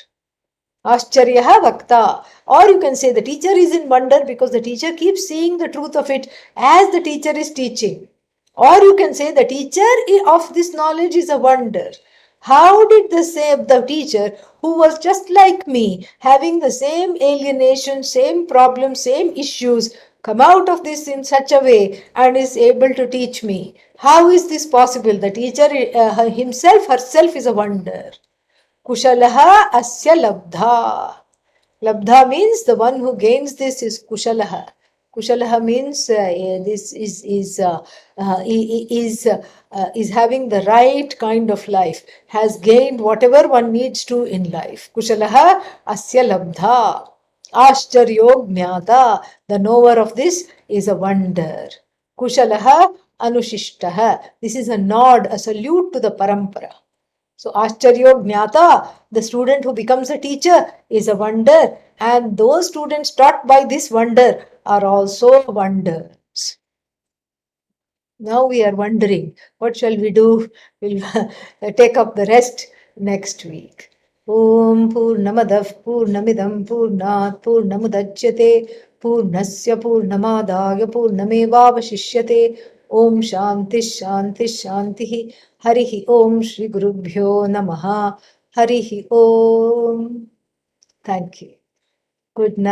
Ascharyaha Vakta. Or you can say the teacher is in wonder because the teacher keeps seeing the truth of it as the teacher is teaching. Or you can say the teacher of this knowledge is a wonder. How did the teacher, who was just like me, having the same alienation, same problems, same issues, come out of this in such a way and is able to teach me? How is this possible? The teacher herself is a wonder. Kushalaha asya labdha. Labdha means the one who gains this is kushalaha. Kushalaha means this is having the right kind of life, has gained whatever one needs to in life. Kushalaha asya labdha. Ashcharyo jnata. The knower of this is a wonder. Kushalaha anushishtaha. This is a nod, a salute to the parampara. So Ascharyo Jnata, the student who becomes a teacher, is a wonder, and those students taught by this wonder are also wonders. Now we are wondering, what shall we do? We'll take up the rest next week. Om Purnamadav Purnamidam Purnat Purnamudachyate Purnasya Purnamadaya Purnamevavashishyate. Om Shanti Shanti Shanti. Harihi Om Shri Gurubhyo Namaha. Harihi Om. Thank you. Good night.